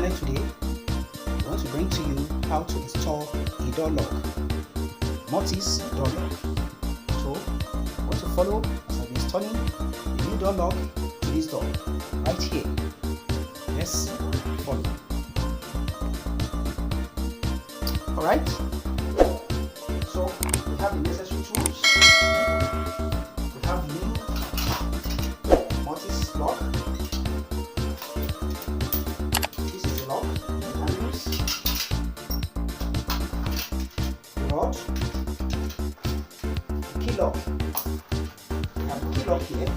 channel today, I want to bring to you how to install a door lock, Mortise door lock. So, I want to follow as I'm installing the new door lock to this door, right here. Let's follow. Alright, so we have the necessary tools. We have the new Mortise lock. This is the lock, the handles, the rod, the key lock. We have the key lock here.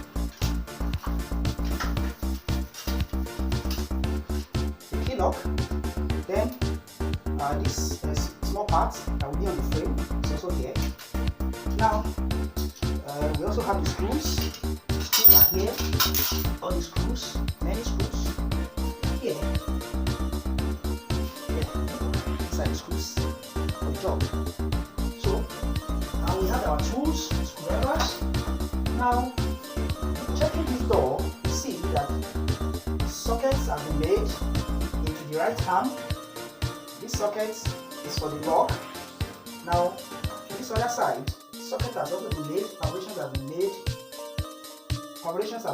The key lock. Then this small part that will be on the frame is also here. Now we also have the screws. The screws are here. All the screws, many screws here. Inside the screws on top. So now we have our tools, screwdrivers. Now checking this door, you see that sockets have been made into the right arm. This socket is for the lock. Now, to this other side, socket has also been made, perforations have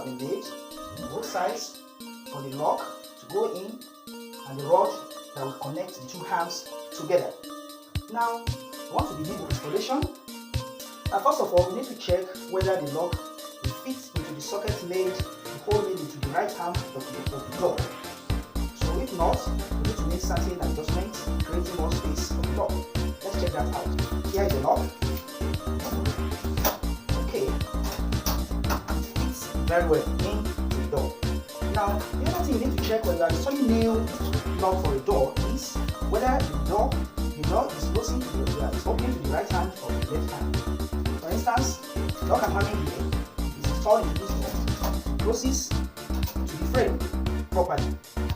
been made on both sides for the lock to go in and the rod that will connect the two arms together. Now, we want to begin the installation. First of all, we need to check whether the lock will fit into the socket made, the hole made into the right arm of the door. So if not, we need to make certain adjustments, creating more space for the lock. Let's check that out. Here is the lock. Okay, it fits very well into the door. Now, the other thing you need to check when you are installing new lock for a door is whether the door is closing to is opening to the right hand or the left hand. For instance, the lock I'm having here is installed in this door, closes to the frame properly.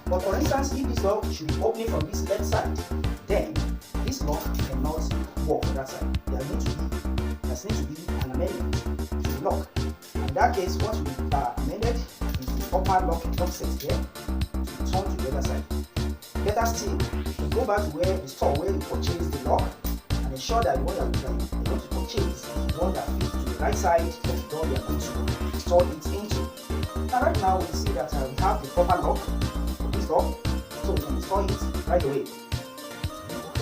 But for instance, if this door should be opening from this left side, then this lock cannot work on that side. There needs to be an amendment to the lock. In that case, what will be amended is the upper lock offset here to turn to the other side. Better still, you go back to where the store where you purchased the lock and ensure that the one that you're going to purchase is the one that fits to the right side of the door you are going to install it into. Now right now we see that we have the proper lock for this door, so we can install it right away.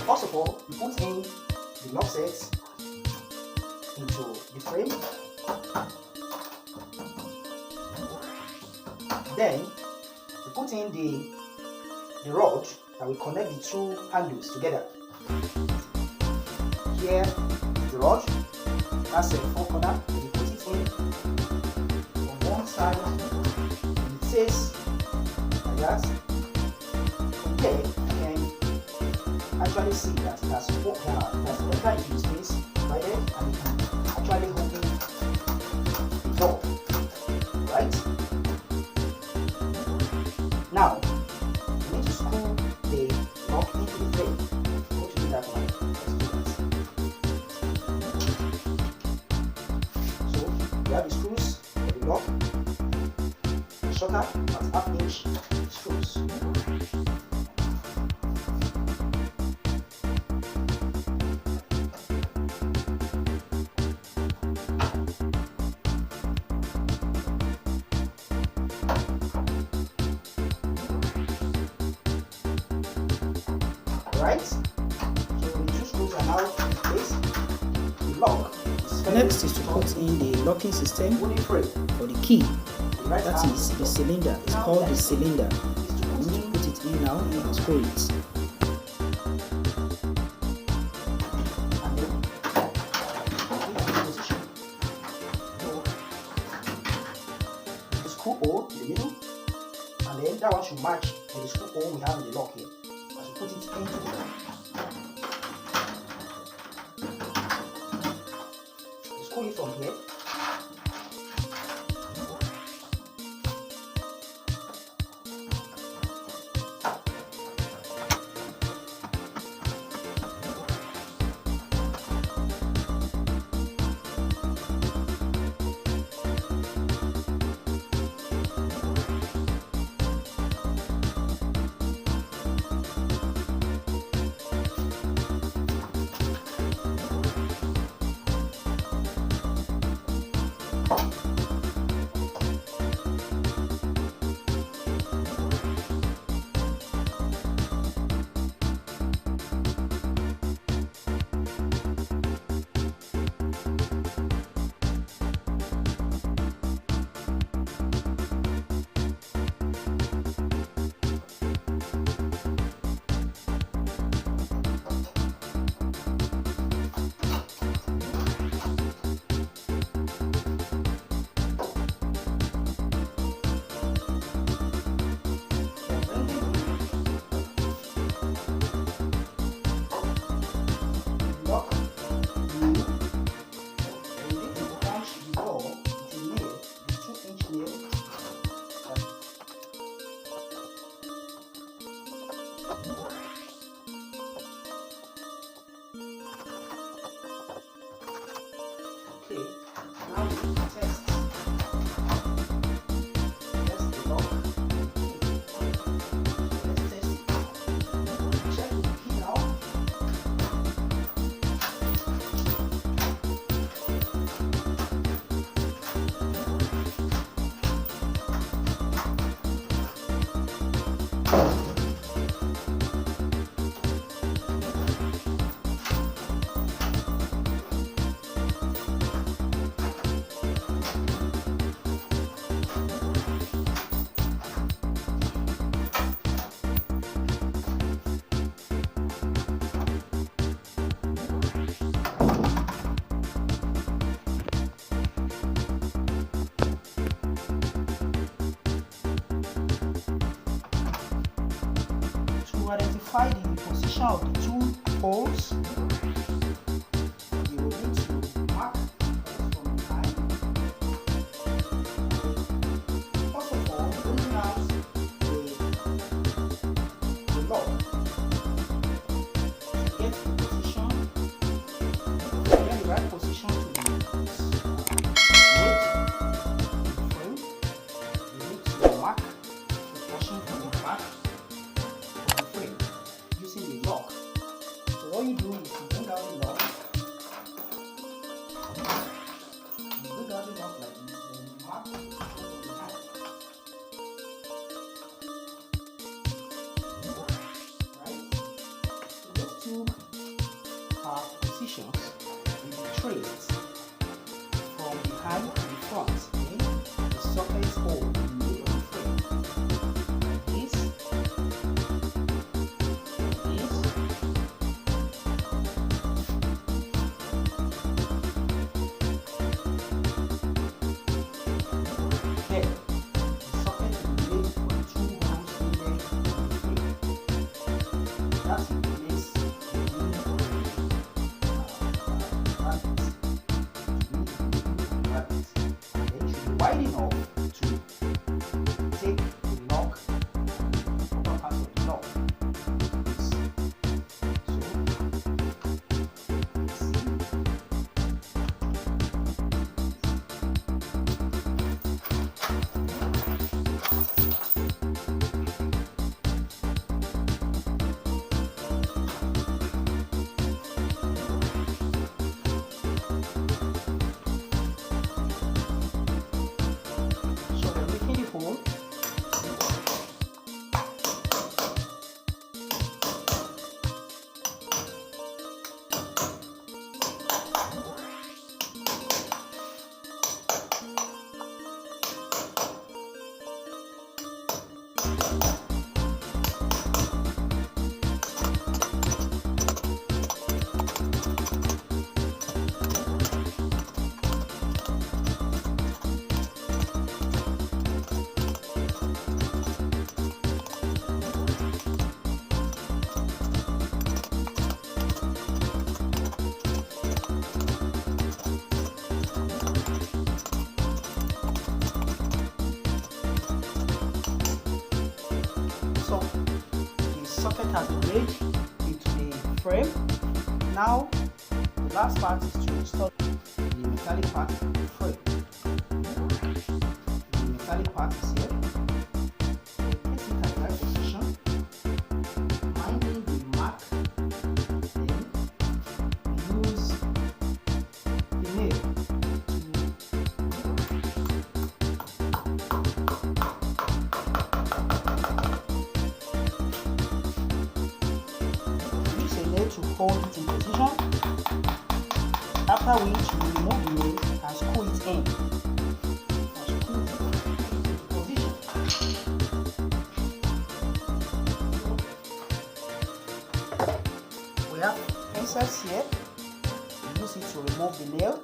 First of all, you put in the lock sets into the frame. Then you put in the rod that will connect the two handles together. Here is the rod. That's the four corner. You put it in on one side. And it says like that. From there, you can actually see that it has entered into the space right there, and you can actually open the door. Right? Now, you need to screw the lock into the frame. Go to do that one. Let's do that. So, we have the screws for the lock, the shorter but half-inch screws. Right? So the two screws are now in place. The lock is next is to put in the locking system for the key. That is the cylinder. It's called the cylinder. I'm going to put it in now and screw it. And then position. So the screw hole in the middle, and then that one should match with the screw hole we have in the lock here. Put it into the lock. Screw it from here. To identify the position of the two holes, you will need to mark from behind. First of all, bring out the lock to get the position, get the right position to the frame. You need to mark the portion from the back using the lock. So what you do is you bring out the lock. You bring out the lock like this, then you mark behind. Right? So those two positions will be traced from behind to the front. Okay? The socket hole will be made on the frame. Like this. Wide enough to take the lock, the upper part of the lock. So the socket has been made into the frame. Now the last part is to install the metallic part of the frame. The metallic part is here. Place it at the right position, minding the mark. Then use the nail to hold it in position, after which you remove the nail and screw it in. We have pincers here. You use it to remove the nail,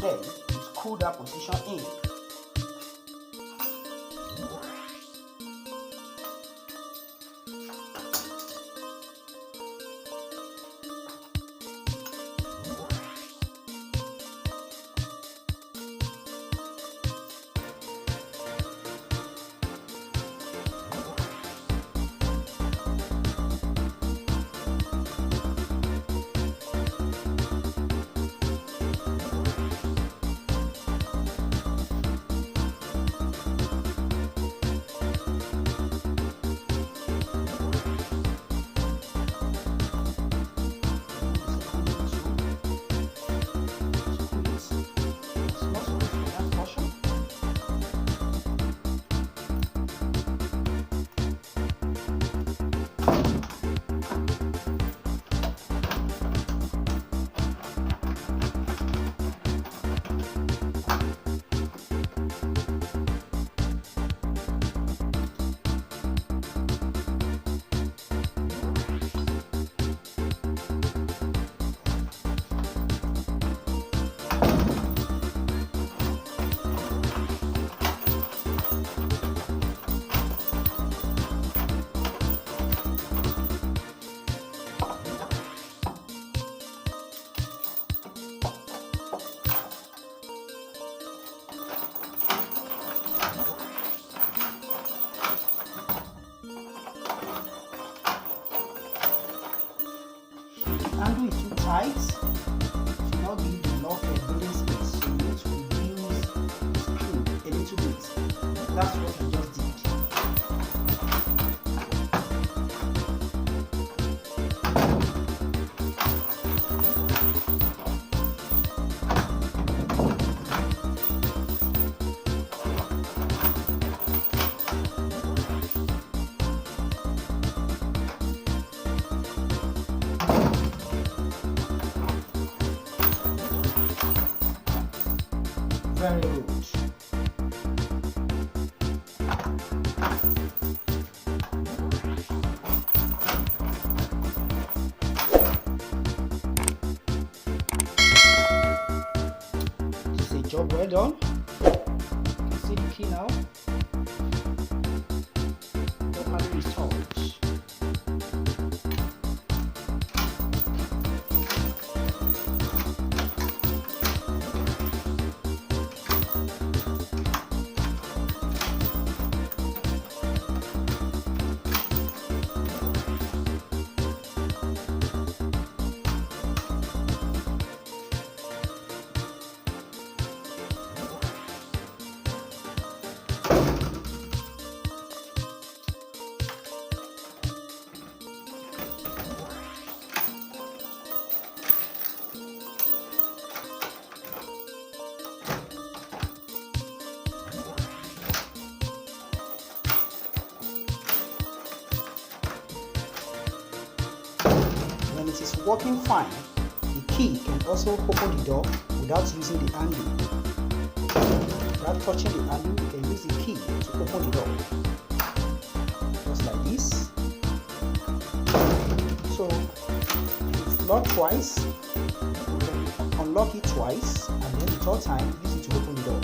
then you screw that position in. tight to not give the lock a breathing space. So you need to reduce the screw a little bit. That's what I just did. Very good. This is a job well done. You can see the key now. Properly installed. When it is working fine, the key can also open the door without using the handle. Without touching the handle, you can use the key to open the door. Just like this. So, it's locked twice, you can unlock it twice, and then the third time, use it to open the door.